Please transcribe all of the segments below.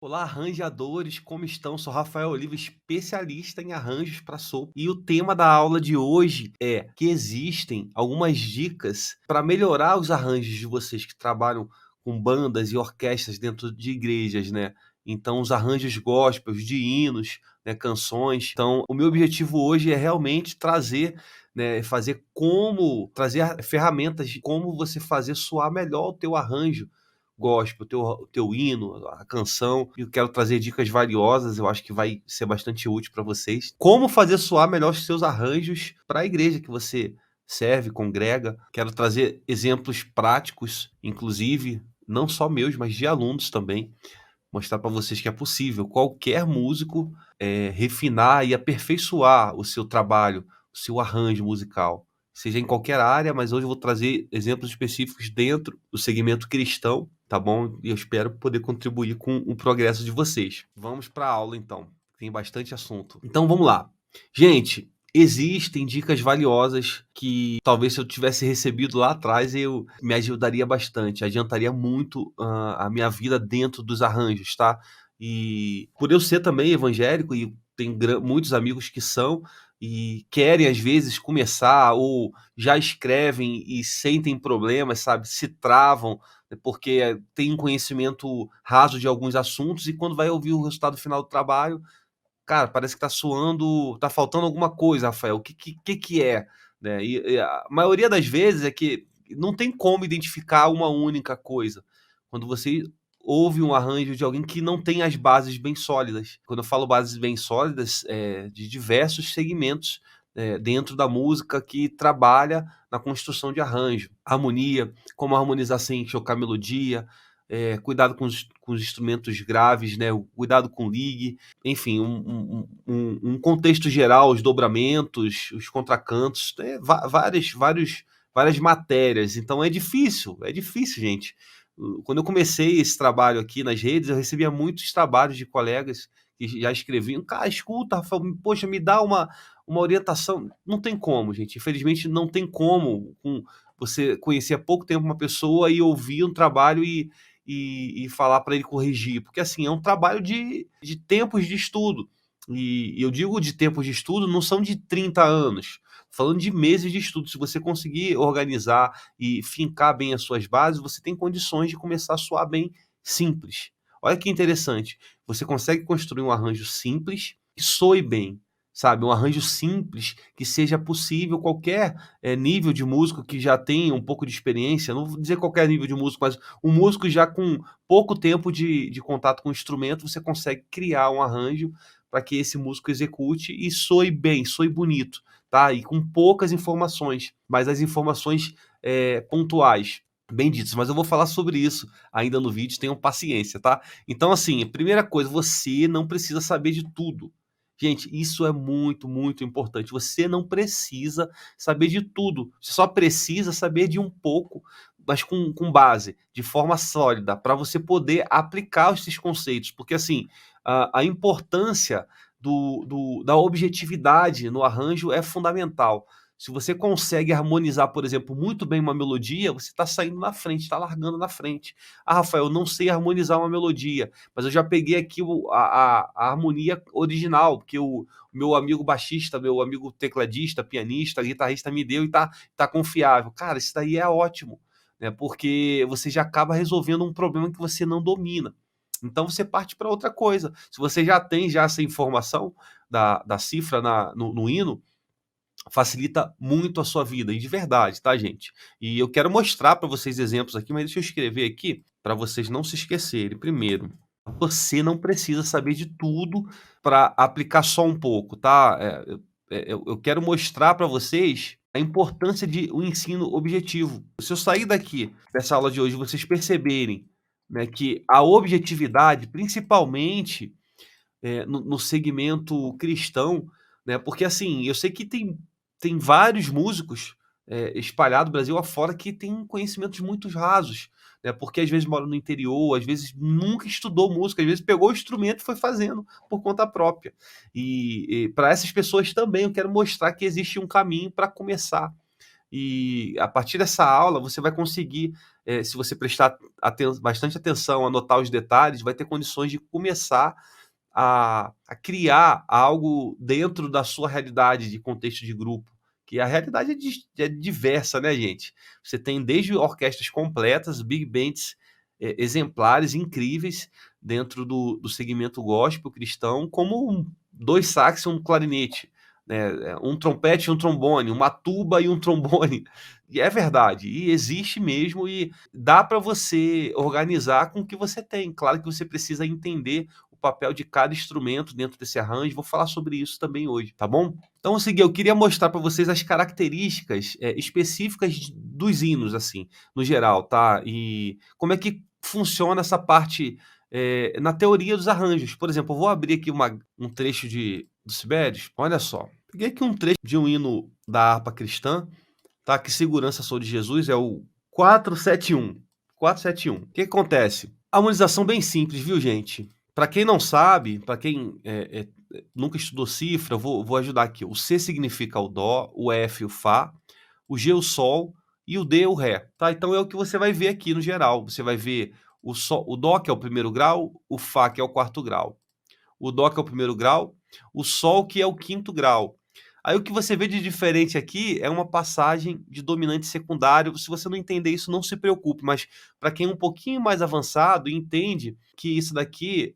Olá, arranjadores, como estão? Sou Rafael Oliva, especialista em arranjos para sopro. E o tema da aula de hoje é que existem algumas dicas para melhorar os arranjos de vocês que trabalham com bandas e orquestras dentro de igrejas, né? Então, os arranjos gospels, de hinos, né, canções. Então, o meu objetivo hoje é realmente trazer, né, trazer ferramentas de como você fazer soar melhor o teu arranjo gospel, o teu hino, a canção. E eu quero trazer dicas valiosas, eu acho que vai ser bastante útil para vocês. Como fazer soar melhor os seus arranjos para a igreja que você serve, congrega. Quero trazer exemplos práticos, inclusive, não só meus, mas de alunos também. Mostrar para vocês que é possível qualquer músico refinar e aperfeiçoar o seu trabalho, o seu arranjo musical, seja em qualquer área, mas hoje eu vou trazer exemplos específicos dentro do segmento cristão, tá bom? E eu espero poder contribuir com o progresso de vocês. Vamos para a aula então, tem bastante assunto. Então vamos lá. Gente, existem dicas valiosas que talvez se eu tivesse recebido lá atrás eu me ajudaria bastante, adiantaria muito a minha vida dentro dos arranjos, tá? E por eu ser também evangélico e tenho muitos amigos que são e querem às vezes começar ou já escrevem e sentem problemas, sabe? Se travam porque tem um conhecimento raso de alguns assuntos e quando vai ouvir o resultado final do trabalho, cara, parece que tá suando, tá faltando alguma coisa, Rafael, o que é? Né, e a maioria das vezes é que não tem como identificar uma única coisa, quando você ouve um arranjo de alguém que não tem as bases bem sólidas. Quando eu falo bases bem sólidas, de diversos segmentos, dentro da música que trabalha na construção de arranjo. Harmonia, como harmonizar sem chocar melodia, cuidado com os instrumentos graves, né, o cuidado com ligue, enfim, um contexto geral, os dobramentos, os contracantos, várias matérias. Então é difícil, gente. Quando eu comecei esse trabalho aqui nas redes, eu recebia muitos trabalhos de colegas que já escreviam, cara, escuta, Rafael, poxa, me dá uma orientação. Não tem como, gente. Infelizmente, não tem como você conhecer há pouco tempo uma pessoa e ouvir um trabalho e falar para ele corrigir, porque assim, é um trabalho de tempos de estudo. E eu digo de tempos de estudo, não são de 30 anos, falando de meses de estudo. Se você conseguir organizar e fincar bem as suas bases, você tem condições de começar a soar bem simples. Olha que interessante, você consegue construir um arranjo simples que soe bem, sabe? Um arranjo simples que seja possível qualquer nível de músico que já tenha um pouco de experiência, não vou dizer qualquer nível de músico, mas um músico já com pouco tempo de contato com o instrumento, você consegue criar um arranjo para que esse músico execute e soe bem, soe bonito, tá? E com poucas informações, mas as informações pontuais, bem ditas. Mas eu vou falar sobre isso ainda no vídeo, tenham paciência, tá? Então, assim, primeira coisa, você não precisa saber de tudo. Gente, isso é muito, muito importante. Você não precisa saber de tudo. Você só precisa saber de um pouco, mas com base, de forma sólida, para você poder aplicar esses conceitos. Porque, assim, a importância da objetividade no arranjo é fundamental. Se você consegue harmonizar, por exemplo, muito bem uma melodia, você está saindo na frente, está largando na frente. Ah, Rafael, eu não sei harmonizar uma melodia, mas eu já peguei aqui a harmonia original, porque o meu amigo baixista, meu amigo tecladista, pianista, guitarrista me deu e tá confiável. Cara, isso daí é ótimo, né? Porque você já acaba resolvendo um problema que você não domina. Então você parte para outra coisa. Se você já tem já essa informação da cifra no hino, facilita muito a sua vida, e de verdade, tá, gente? E eu quero mostrar para vocês exemplos aqui, mas deixa eu escrever aqui para vocês não se esquecerem. Primeiro, você não precisa saber de tudo para aplicar só um pouco, tá? Eu quero mostrar para vocês a importância de um ensino objetivo. Se eu sair daqui dessa aula de hoje, vocês perceberem, né, que a objetividade, principalmente no segmento cristão, né? Porque assim, eu sei que tem vários músicos espalhados Brasil afora que têm conhecimentos muito rasos, né? Porque às vezes mora no interior, às vezes nunca estudou música, às vezes pegou o instrumento e foi fazendo por conta própria. E para essas pessoas também eu quero mostrar que existe um caminho para começar. E a partir dessa aula você vai conseguir se você prestar bastante atenção, anotar os detalhes, vai ter condições de começar a criar algo dentro da sua realidade de contexto de grupo, que a realidade é diversa, né, gente? Você tem desde orquestras completas, big bands exemplares, incríveis, dentro do segmento gospel cristão, como dois sax e um clarinete, né, um trompete e um trombone, uma tuba e um trombone. E é verdade, e existe mesmo, e dá para você organizar com o que você tem. Claro que você precisa entender o papel de cada instrumento dentro desse arranjo. Vou falar sobre isso também hoje, tá bom? Então, é o seguinte, eu queria mostrar para vocês as características específicas dos hinos, assim, no geral, tá? E como é que funciona essa parte na teoria dos arranjos. Por exemplo, eu vou abrir aqui um trecho do Sibelius. Olha só, peguei aqui um trecho de um hino da harpa cristã, tá? Que segurança sou de Jesus, é o 471. 471. O que acontece? Harmonização bem simples, viu, gente? Para quem não sabe, para quem nunca estudou cifra, vou ajudar aqui. O C significa o Dó, o F o Fá, o G o Sol e o D o Ré, tá? Então é o que você vai ver aqui no geral. Você vai ver o Dó, que é o primeiro grau, o Fá, que é o quarto grau, o Dó, que é o primeiro grau, o Sol, que é o quinto grau. Aí o que você vê de diferente aqui é uma passagem de dominante secundário. Se você não entender isso, não se preocupe, mas para quem é um pouquinho mais avançado, entende que isso daqui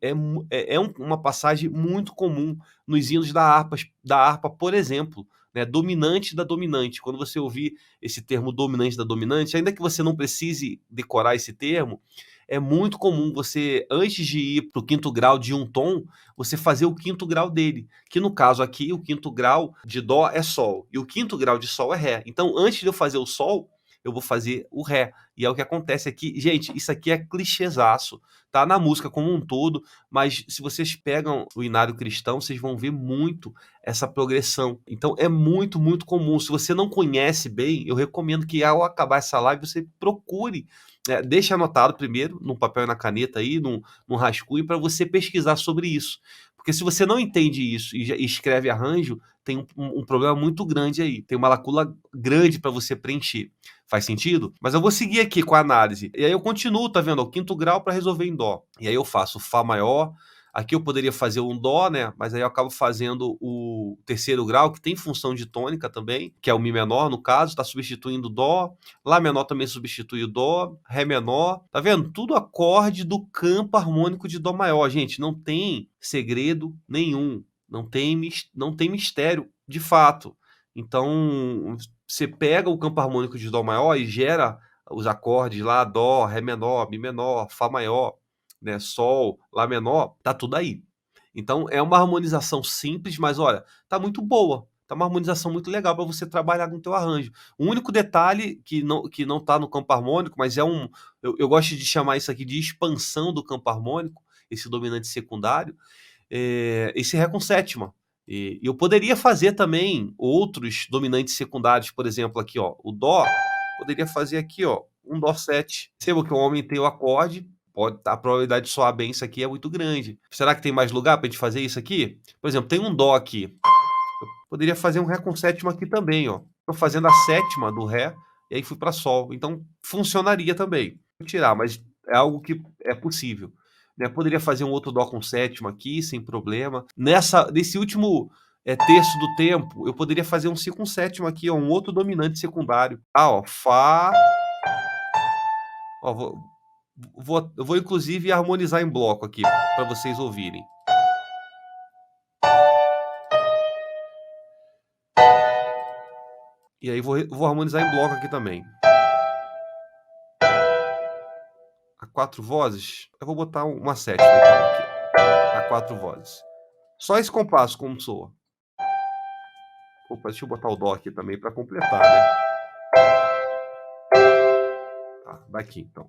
uma passagem muito comum nos hinos da harpa, por exemplo, né? Dominante da dominante. Quando você ouvir esse termo dominante da dominante, ainda que você não precise decorar esse termo, é muito comum você, antes de ir para o quinto grau de um tom, você fazer o quinto grau dele, que no caso aqui, o quinto grau de Dó é Sol, e o quinto grau de Sol é Ré. Então, antes de eu fazer o Sol, eu vou fazer o Ré. E é o que acontece aqui. Gente, isso aqui é clichêzaço, tá? Na música como um todo, mas se vocês pegam o inário cristão, vocês vão ver muito essa progressão. Então, é muito, muito comum. Se você não conhece bem, eu recomendo que ao acabar essa live, você procure, deixa anotado primeiro, no papel e na caneta aí, num rascunho, para você pesquisar sobre isso. Porque se você não entende isso e escreve arranjo, tem um problema muito grande aí. Tem uma lacuna grande para você preencher. Faz sentido? Mas eu vou seguir aqui com a análise. E aí eu continuo, tá vendo? O quinto grau para resolver em Dó. E aí eu faço Fá maior. Aqui eu poderia fazer um Dó, né? Mas aí eu acabo fazendo o terceiro grau, que tem função de tônica também, que é o Mi menor, no caso, está substituindo o Dó. Lá menor também substitui o Dó. Ré menor. Tá vendo? Tudo acorde do campo harmônico de Dó maior. Gente, não tem segredo nenhum. Não tem mistério, de fato. Então, você pega o campo harmônico de Dó maior e gera os acordes lá, Dó, Ré menor, Mi menor, Fá maior, né, Sol, Lá menor, tá tudo aí. Então é uma harmonização simples, mas olha, tá muito boa. Tá uma harmonização muito legal para você trabalhar com o teu arranjo. O único detalhe que não tá no campo harmônico, mas eu gosto de chamar isso aqui de expansão do campo harmônico, esse dominante secundário, esse Ré com sétima. E eu poderia fazer também outros dominantes secundários, por exemplo, aqui, ó, o Dó, poderia fazer aqui, ó, um Dó7. Perceba que o homem tem o acorde, a probabilidade de soar bem isso aqui é muito grande. Será que tem mais lugar para a gente fazer isso aqui? Por exemplo, tem um Dó aqui. Eu poderia fazer um Ré com sétima aqui também, ó. Estou fazendo a sétima do Ré e aí fui para Sol. Então funcionaria também. Vou tirar, mas é algo que é possível. Né? Poderia fazer um outro Dó com sétima aqui, sem problema. Nesse último terço do tempo, eu poderia fazer um Si com sétima aqui, ó, um outro dominante secundário. Ah, ó, Fá. Ó, eu vou inclusive harmonizar em bloco aqui, para vocês ouvirem. E aí vou harmonizar em bloco aqui também. A 4 vozes, eu vou botar uma sétima então aqui. A 4 vozes. Só esse compasso como soa. Opa, deixa eu botar o Dó aqui também para completar, né? Tá, daqui então.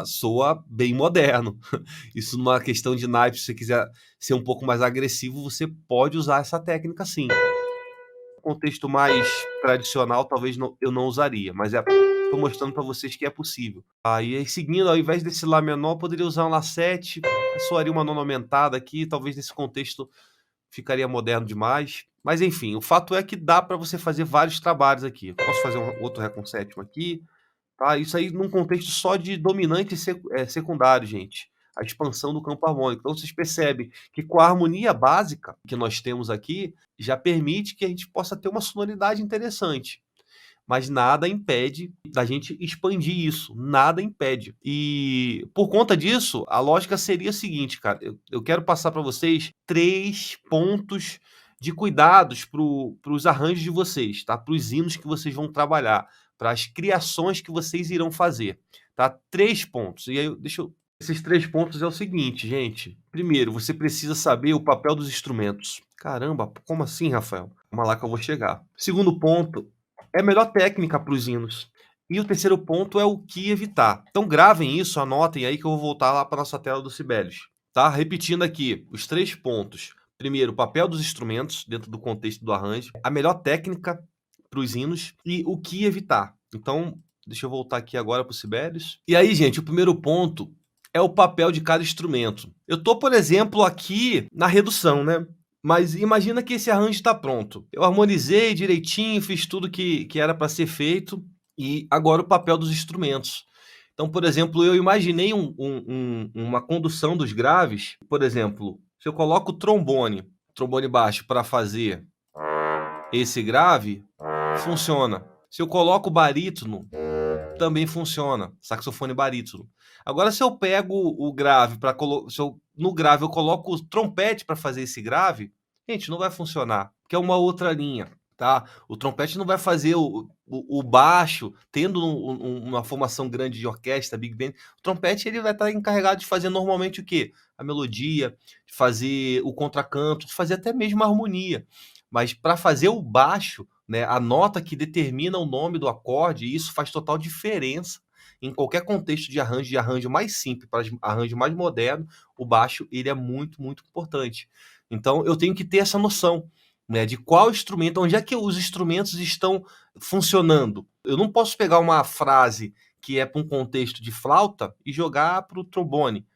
Soa bem moderno. Isso numa questão de naipe, se você quiser ser um pouco mais agressivo, você pode usar essa técnica sim. No contexto mais tradicional, talvez eu não usaria, mas tô mostrando para vocês que é possível. Aí seguindo, ao invés desse Lá menor, eu poderia usar um Lá7, soaria uma nona aumentada aqui, talvez nesse contexto ficaria moderno demais. Mas enfim, o fato é que dá para você fazer vários trabalhos aqui. Eu posso fazer um outro Ré com sétima aqui, tá? Isso aí num contexto só de dominante e secundário, gente. A expansão do campo harmônico. Então vocês percebem que com a harmonia básica que nós temos aqui, já permite que a gente possa ter uma sonoridade interessante. Mas nada impede da gente expandir isso, nada impede. E por conta disso, a lógica seria a seguinte, cara, eu quero passar para vocês 3 pontos de cuidados para os arranjos de vocês, tá? Para os hinos que vocês vão trabalhar, para as criações que vocês irão fazer, tá? 3 pontos. E aí, esses 3 pontos é o seguinte, gente. Primeiro, você precisa saber o papel dos instrumentos. Caramba, como assim, Rafael? Calma lá que eu vou chegar. Segundo ponto, é a melhor técnica para os hinos. E o terceiro ponto é o que evitar. Então gravem isso, anotem aí que eu vou voltar lá para nossa tela do Sibelius. Tá? Repetindo aqui os 3 pontos. Primeiro, o papel dos instrumentos dentro do contexto do arranjo, a melhor técnica para os hinos e o que evitar. Então, deixa eu voltar aqui agora para o Sibelius. E aí, gente, o primeiro ponto é o papel de cada instrumento. Eu estou, por exemplo, aqui na redução, né? Mas imagina que esse arranjo está pronto. Eu harmonizei direitinho, fiz tudo que era para ser feito, e agora o papel dos instrumentos. Então, por exemplo, eu imaginei uma condução dos graves. Por exemplo, se eu coloco o trombone baixo para fazer esse grave, funciona. Se eu coloco o barítono, também funciona. Saxofone barítono. Agora, se eu pego o grave para no grave eu coloco o trompete para fazer esse grave, gente, não vai funcionar, porque é uma outra linha, tá? O trompete não vai fazer o baixo, tendo uma formação grande de orquestra, big band. O trompete ele vai estar encarregado de fazer normalmente o quê? A melodia, de fazer o contracanto, de fazer até mesmo a harmonia. Mas para fazer o baixo, né, a nota que determina o nome do acorde, isso faz total diferença em qualquer contexto de arranjo mais simples para arranjo mais moderno, o baixo ele é muito, muito importante. Então eu tenho que ter essa noção, né, de qual instrumento, onde é que os instrumentos estão funcionando. Eu não posso pegar uma frase que é para um contexto de flauta e jogar para o trombone.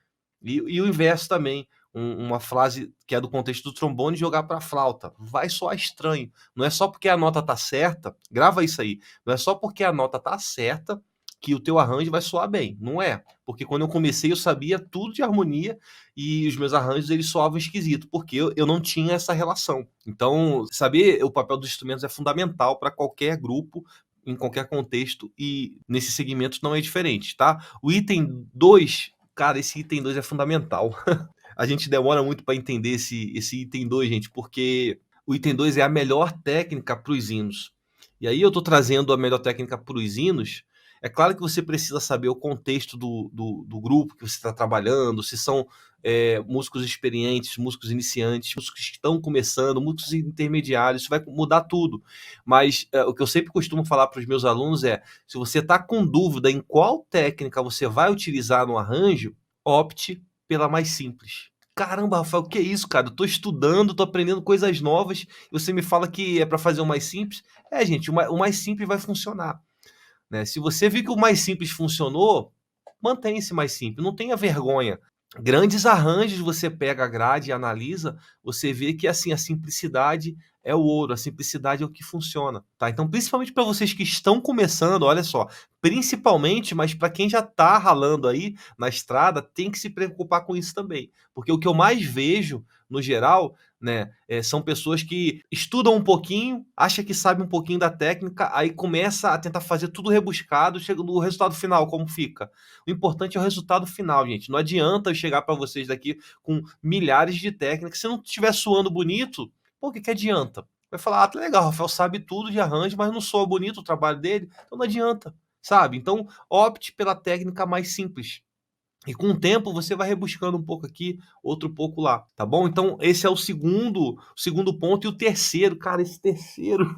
E o inverso também. Uma frase que é do contexto do trombone jogar para a flauta. Vai soar estranho. Não é só porque a nota tá certa, grava isso aí. Não é só porque a nota tá certa que o teu arranjo vai soar bem. Não é. Porque quando eu comecei eu sabia tudo de harmonia e os meus arranjos eles soavam esquisito, porque eu não tinha essa relação. Então, saber o papel dos instrumentos é fundamental para qualquer grupo, em qualquer contexto, e nesse segmento não é diferente, tá? O item 2, cara, esse item 2 é fundamental. A gente demora muito para entender esse item 2, gente, porque o item 2 é a melhor técnica para os hinos. E aí eu estou trazendo a melhor técnica para os hinos. É claro que você precisa saber o contexto do grupo que você está trabalhando, se são músicos experientes, músicos iniciantes, músicos que estão começando, músicos intermediários, isso vai mudar tudo. Mas o que eu sempre costumo falar para os meus alunos é, se você está com dúvida em qual técnica você vai utilizar no arranjo, opte pela mais simples. Caramba, Rafael, o que é isso, cara? Eu tô estudando, tô aprendendo coisas novas, e você me fala que é para fazer o mais simples? É, gente, o mais simples vai funcionar, né? Se você viu que o mais simples funcionou, mantém esse mais simples, não tenha vergonha. Grandes arranjos você pega a grade e analisa, você vê que assim a simplicidade é o ouro, a simplicidade é o que funciona, tá? Então, principalmente para vocês que estão começando, olha só, principalmente, mas para quem já está ralando aí na estrada, tem que se preocupar com isso também, porque o que eu mais vejo no geral, né, são pessoas que estudam um pouquinho, acha que sabe um pouquinho da técnica, aí começa a tentar fazer tudo rebuscado, chega no resultado final como fica. O importante é o resultado final, gente. Não adianta eu chegar para vocês daqui com milhares de técnicas. Se não estiver suando bonito, pô, o que adianta? Vai falar, ah, tá legal, o Rafael sabe tudo de arranjo, mas não soa bonito o trabalho dele, então não adianta, sabe? Então, opte pela técnica mais simples. E com o tempo você vai rebuscando um pouco aqui, outro pouco lá, tá bom? Então, esse é o segundo ponto. E o terceiro, cara, esse terceiro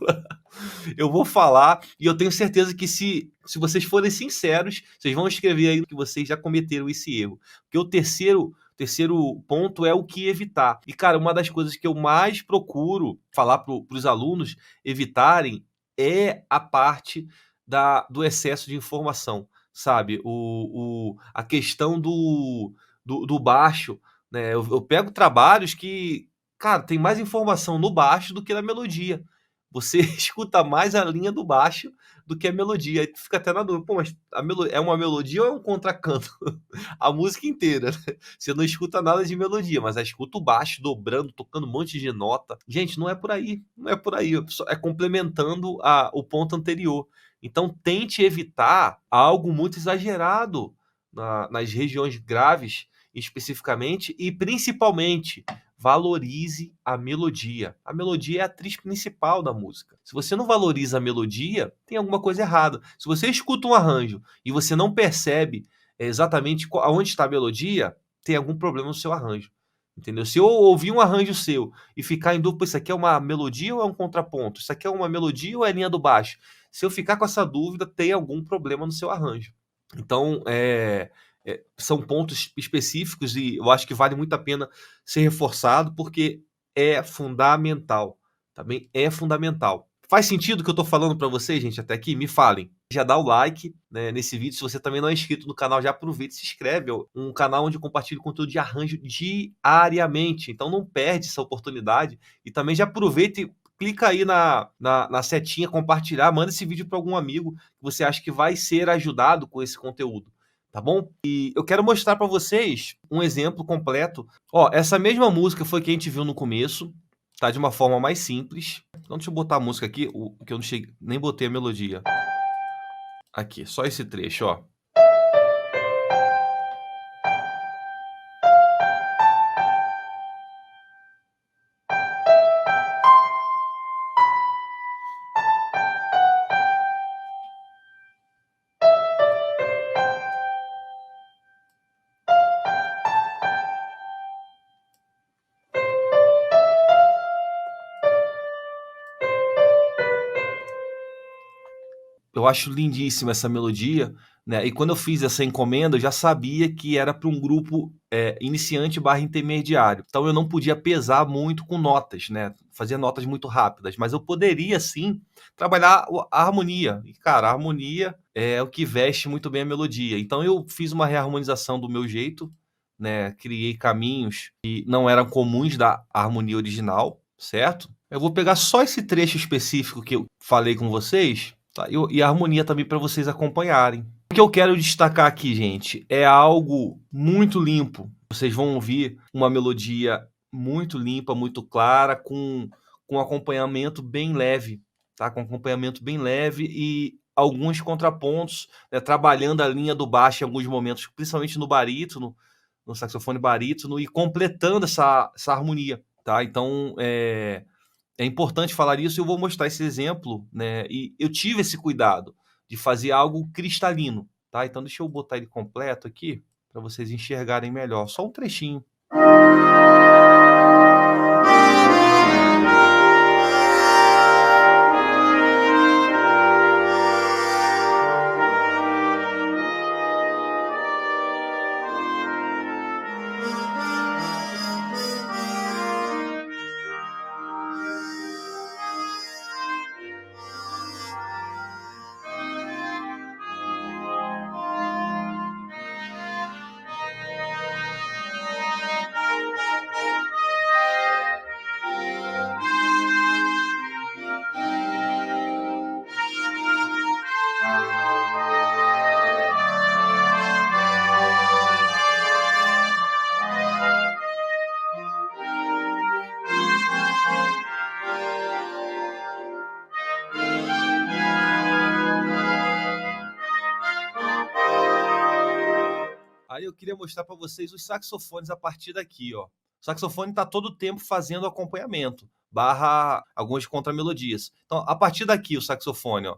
eu vou falar, e eu tenho certeza que se vocês forem sinceros, vocês vão escrever aí que vocês já cometeram esse erro. Porque o terceiro ponto é o que evitar. E, cara, uma das coisas que eu mais procuro falar para os alunos evitarem é a parte do excesso de informação, sabe? A questão do baixo, né? Eu pego trabalhos que, cara, tem mais informação no baixo do que na melodia. Você escuta mais a linha do baixo do que a melodia. Aí tu fica até na dúvida, pô, mas é uma melodia ou é um contracanto? A música inteira, né? Você não escuta nada de melodia, mas aí escuta o baixo dobrando, tocando um monte de nota. Gente, não é por aí, não é por aí. É complementando o ponto anterior. Então tente evitar algo muito exagerado nas regiões graves especificamente e principalmente valorize a melodia. A melodia é a atriz principal da música. Se você não valoriza a melodia, tem alguma coisa errada. Se você escuta um arranjo e você não percebe exatamente aonde está a melodia, tem algum problema no seu arranjo. Entendeu? Se eu ouvir um arranjo seu e ficar em dúvida, isso aqui é uma melodia ou é um contraponto? Isso aqui é uma melodia ou é linha do baixo? Se eu ficar com essa dúvida, tem algum problema no seu arranjo. Então, são pontos específicos e eu acho que vale muito a pena ser reforçado, porque é fundamental. Também é fundamental. Faz sentido o que eu estou falando para vocês, gente, até aqui? Me falem. Já dá o like, né, nesse vídeo. Se você também não é inscrito no canal, já aproveita e se inscreve. É um canal onde eu compartilho conteúdo de arranjo diariamente. Então não perde essa oportunidade. E também já aproveita e clica aí na setinha, compartilhar, manda esse vídeo para algum amigo que você acha que vai ser ajudado com esse conteúdo, tá bom? E eu quero mostrar para vocês um exemplo completo. Ó, essa mesma música foi que a gente viu no começo, tá? De uma forma mais simples. Então deixa eu botar a música aqui, que eu não cheguei, nem botei a melodia. Aqui, só esse trecho, ó. Eu acho lindíssima essa melodia, né? E quando eu fiz essa encomenda, eu já sabia que era para um grupo iniciante barra intermediário. Então eu não podia pesar muito com notas, né? Fazer notas muito rápidas, mas eu poderia sim trabalhar a harmonia. E, cara, a harmonia é o que veste muito bem a melodia. Então eu fiz uma reharmonização do meu jeito, né? Criei caminhos que não eram comuns da harmonia original, certo? Eu vou pegar só esse trecho específico que eu falei com vocês, tá? E a harmonia também para vocês acompanharem. O que eu quero destacar aqui, gente, é algo muito limpo. Vocês vão ouvir uma melodia muito limpa, muito clara, com acompanhamento bem leve, tá? Com acompanhamento bem leve e alguns contrapontos, né? Trabalhando a linha do baixo em alguns momentos, principalmente no barítono, no saxofone barítono, e completando essa harmonia, tá? Então, é importante falar isso e eu vou mostrar esse exemplo, né? E eu tive esse cuidado de fazer algo cristalino, tá? Então deixa eu botar ele completo aqui para vocês enxergarem melhor. Só um trechinho. Aí eu queria mostrar para vocês os saxofones a partir daqui, ó. O saxofone está todo o tempo fazendo acompanhamento, barra algumas contramelodias. Então, a partir daqui, o saxofone, ó.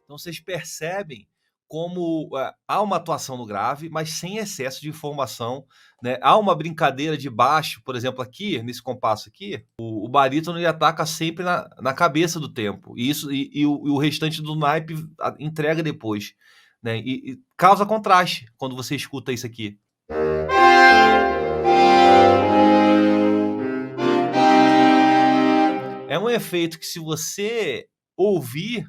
Então vocês percebem como há uma atuação no grave, mas sem excesso de informação, né? Há uma brincadeira de baixo, por exemplo, aqui, nesse compasso aqui, o barítono ele ataca sempre na cabeça do tempo, e o restante do naipe entrega depois, né? E causa contraste quando você escuta isso aqui. É um efeito que, se você ouvir,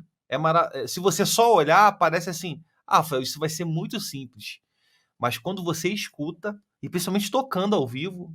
se você só olhar, parece assim: "Ah, Rafael, isso vai ser muito simples", mas quando você escuta, e principalmente tocando ao vivo,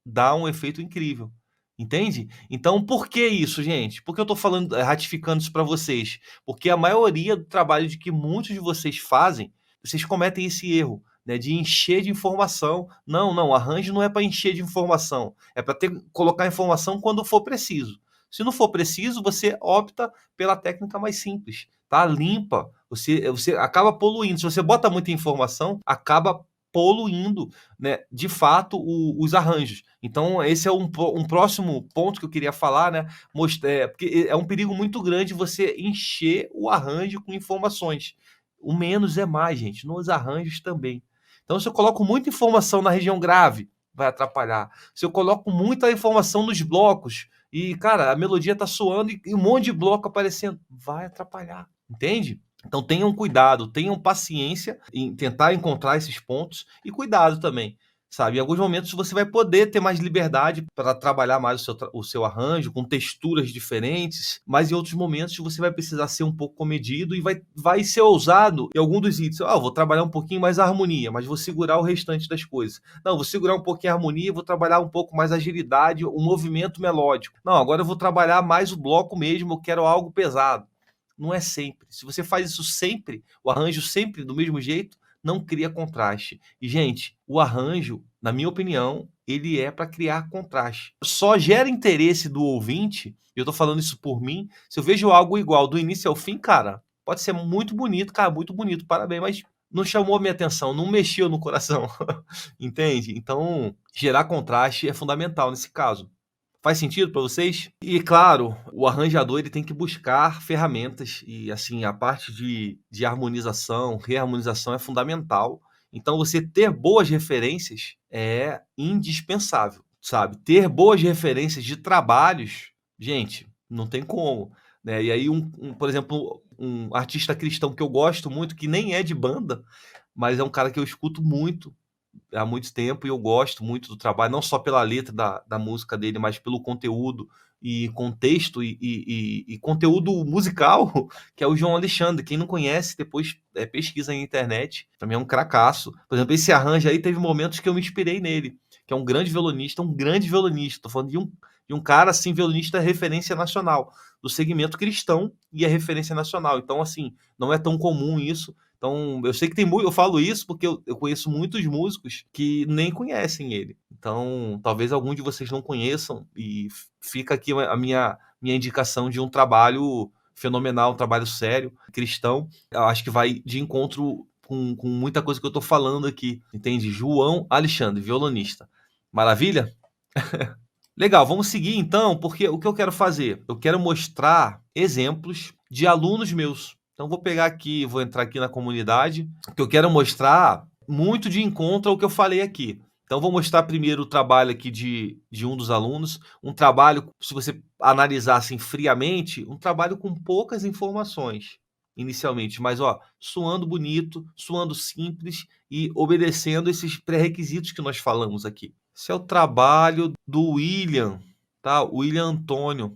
dá um efeito incrível, entende? Então, por que isso, gente? Por que eu tô falando, ratificando isso para vocês? Porque a maioria do trabalho de que muitos de vocês fazem, vocês cometem esse erro, né, de encher de informação. Não, não, arranjo não é para encher de informação, é para colocar informação quando for preciso. Se não for preciso, você opta pela técnica mais simples, tá? Limpa, você acaba poluindo. Se você bota muita informação, acaba poluindo, né, de fato, os arranjos. Então, esse é um próximo ponto que eu queria falar, né? Porque é um perigo muito grande você encher o arranjo com informações. O menos é mais, gente, nos arranjos também. Então, se eu coloco muita informação na região grave, vai atrapalhar. Se eu coloco muita informação nos blocos e, cara, a melodia tá soando e um monte de bloco aparecendo, vai atrapalhar, entende? Então tenham cuidado, tenham paciência em tentar encontrar esses pontos e cuidado também, sabe? Em alguns momentos você vai poder ter mais liberdade para trabalhar mais o seu arranjo com texturas diferentes, mas em outros momentos você vai precisar ser um pouco comedido e vai ser ousado em algum dos itens. Eu vou trabalhar um pouquinho mais a harmonia, mas vou segurar o restante das coisas. Não, vou segurar um pouquinho a harmonia, vou trabalhar um pouco mais a agilidade, o movimento melódico. Não, agora eu vou trabalhar mais o bloco mesmo, eu quero algo pesado. Não é sempre. Se você faz isso sempre, o arranjo sempre do mesmo jeito, não cria contraste. E, gente, o arranjo, na minha opinião, ele é para criar contraste. Só gera interesse do ouvinte, e eu tô falando isso por mim, se eu vejo algo igual do início ao fim, cara, pode ser muito bonito, cara, muito bonito, parabéns, mas não chamou a minha atenção, não mexeu no coração, entende? Então, gerar contraste é fundamental nesse caso. Faz sentido para vocês? E claro, o arranjador ele tem que buscar ferramentas e, assim, a parte de harmonização, reharmonização é fundamental. Então você ter boas referências é indispensável, sabe? Ter boas referências de trabalhos, gente, não tem como, né? E aí por exemplo, um artista cristão que eu gosto muito, que nem é de banda, mas é um cara que eu escuto muito há muito tempo e eu gosto muito do trabalho, não só pela letra da música dele, mas pelo conteúdo e contexto e conteúdo musical, que é o João Alexandre. Quem não conhece, depois pesquisa na internet. Também é um cracaço. Por exemplo, esse arranjo aí teve momentos que eu me inspirei nele, que é um grande violonista, um grande violinista. Tô falando de um cara, assim, violinista referência nacional, do segmento cristão e é referência nacional. Então, assim, não é tão comum isso. Então, eu sei que tem muito. Eu falo isso porque eu conheço muitos músicos que nem conhecem ele. Então, talvez algum de vocês não conheçam, e fica aqui a minha indicação de um trabalho fenomenal, um trabalho sério, cristão. Eu acho que vai de encontro com muita coisa que eu tô falando aqui, entende? João Alexandre, violonista. Maravilha? Legal, vamos seguir então, porque o que eu quero fazer? Eu quero mostrar exemplos de alunos meus. Então vou pegar aqui, vou entrar aqui na comunidade, que eu quero mostrar muito de encontro ao que eu falei aqui. Então vou mostrar primeiro o trabalho aqui de um dos alunos, um trabalho, se você analisar assim friamente, um trabalho com poucas informações inicialmente, mas ó, soando bonito, soando simples e obedecendo esses pré-requisitos que nós falamos aqui. Esse é o trabalho do William, tá? William Antônio.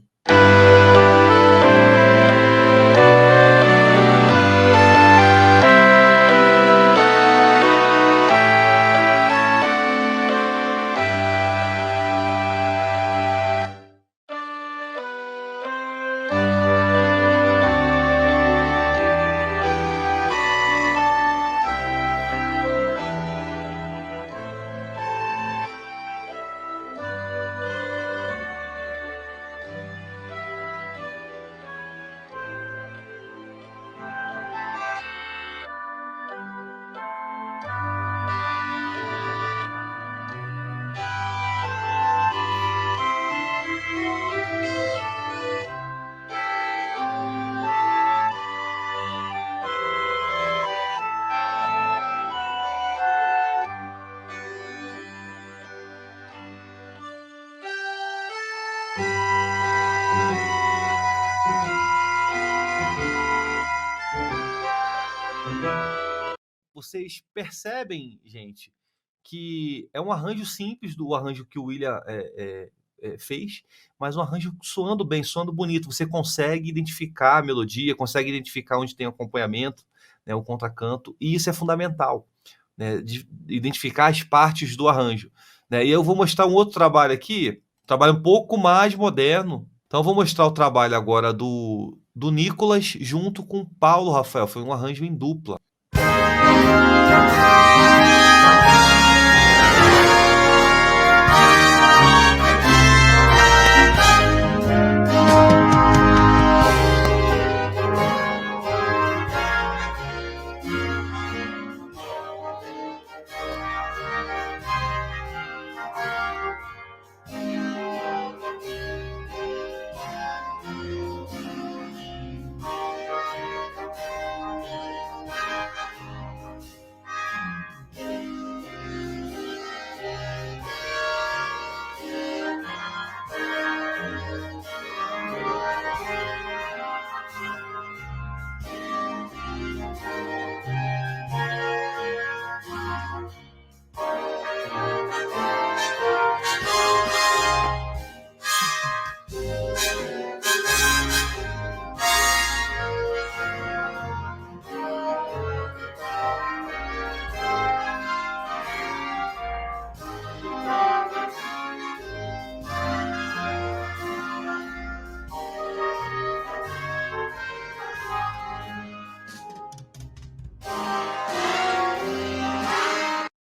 vocês percebem, gente, que é um arranjo simples do arranjo que o William fez, mas um arranjo soando bem, soando bonito. Você consegue identificar a melodia, consegue identificar onde tem acompanhamento, né, o contracanto, e isso é fundamental, né, de identificar as partes do arranjo, né? E eu vou mostrar um outro trabalho aqui, um trabalho um pouco mais moderno. Então, eu vou mostrar o trabalho agora do Nicolas junto com o Paulo Rafael. Foi um arranjo em dupla.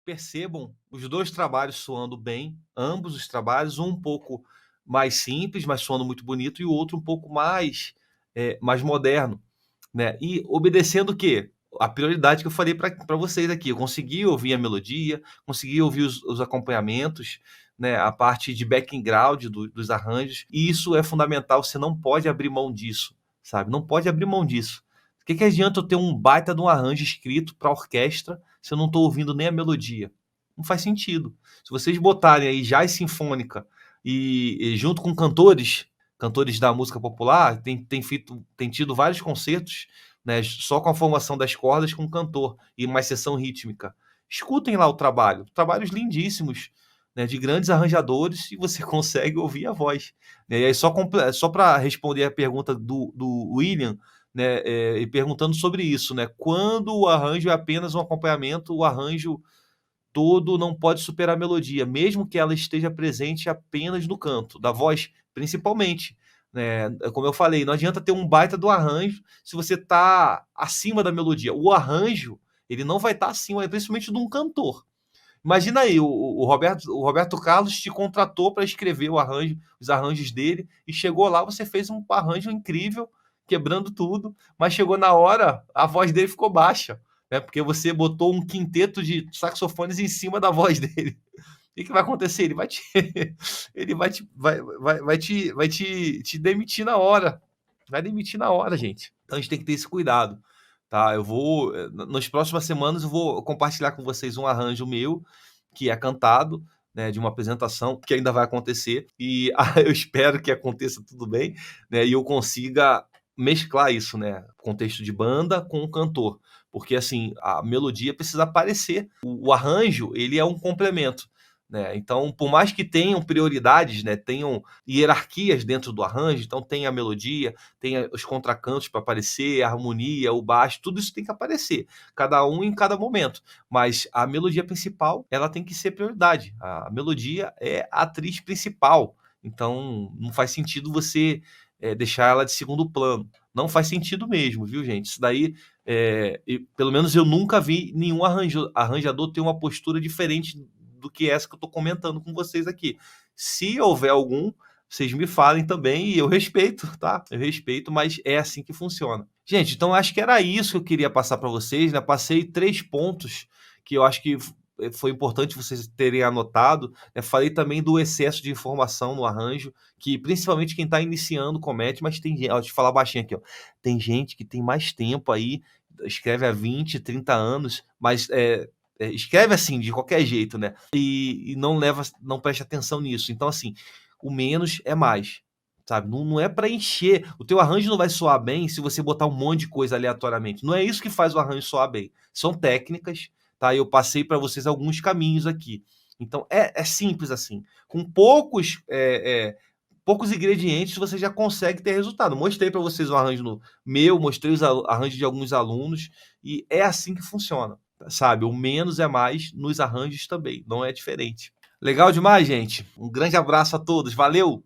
Percebam os dois trabalhos soando bem, ambos os trabalhos, um pouco mais simples, mas soando muito bonito, e o outro um pouco mais moderno, né? E obedecendo o quê? A prioridade que eu falei para vocês aqui. Eu consegui ouvir a melodia, consegui ouvir os acompanhamentos, né? A parte de background dos arranjos, e isso é fundamental. Você não pode abrir mão disso, sabe? Não pode abrir mão disso. O que adianta eu ter um baita de um arranjo escrito para orquestra se eu não estou ouvindo nem a melodia? Não faz sentido. Se vocês botarem aí jazz sinfônica e junto com cantores da música popular, tem tido vários concertos, né, só com a formação das cordas com o cantor e uma seção rítmica. Escutem lá o trabalho, trabalhos lindíssimos, né, de grandes arranjadores, e você consegue ouvir a voz, né? E aí só para responder a pergunta do William, né, e perguntando sobre isso, né? Quando o arranjo é apenas um acompanhamento, o arranjo todo não pode superar a melodia, mesmo que ela esteja presente apenas no canto, da voz principalmente, né? Como eu falei, não adianta ter um baita do arranjo se você está acima da melodia. O arranjo, ele não vai estar acima, principalmente de um cantor. Imagina aí, o Roberto Carlos te contratou para escrever os arranjos dele, e chegou lá, você fez um arranjo incrível, quebrando tudo, mas chegou na hora, a voz dele ficou baixa, né? Porque você botou um quinteto de saxofones em cima da voz dele. O que vai acontecer? Ele vai te, ele vai te demitir na hora. Vai demitir na hora, gente. Então a gente tem que ter esse cuidado, tá? Nas próximas semanas, eu vou compartilhar com vocês um arranjo meu, que é cantado, né, de uma apresentação que ainda vai acontecer, e eu espero que aconteça tudo bem, né, e eu consiga mesclar isso, né, contexto de banda com o cantor, porque assim, a melodia precisa aparecer, o arranjo, ele é um complemento, né? Então, por mais que tenham prioridades, né, tenham hierarquias dentro do arranjo, então tem a melodia, tem os contracantos para aparecer, a harmonia, o baixo, tudo isso tem que aparecer, cada um em cada momento. Mas a melodia principal, ela tem que ser prioridade. A melodia é a atriz principal. Então, não faz sentido você deixar ela de segundo plano. Não faz sentido mesmo, viu, gente? Isso daí, pelo menos eu nunca vi nenhum arranjador ter uma postura diferente do que essa que eu estou comentando com vocês aqui. Se houver algum, vocês me falem também, e eu respeito, tá? Eu respeito, mas é assim que funciona. Gente, então acho que era isso que eu queria passar para vocês, né? Passei 3 pontos que eu acho que foi importante vocês terem anotado, né? Falei também do excesso de informação no arranjo, que principalmente quem está iniciando comete, mas tem gente, ó, deixa eu falar baixinho aqui, ó. Tem gente que tem mais tempo aí, escreve há 20, 30 anos, mas escreve assim, de qualquer jeito, né? E não presta atenção nisso. Então, assim, o menos é mais, sabe? Não é para encher. O teu arranjo não vai soar bem se você botar um monte de coisa aleatoriamente. Não é isso que faz o arranjo soar bem. São técnicas, tá? Eu passei para vocês alguns caminhos aqui. Então é simples assim. Com poucos ingredientes você já consegue ter resultado. Mostrei para vocês o arranjo meu, mostrei os arranjos de alguns alunos e é assim que funciona, sabe? O menos é mais nos arranjos também, não é diferente. Legal demais, gente. Um grande abraço a todos. Valeu!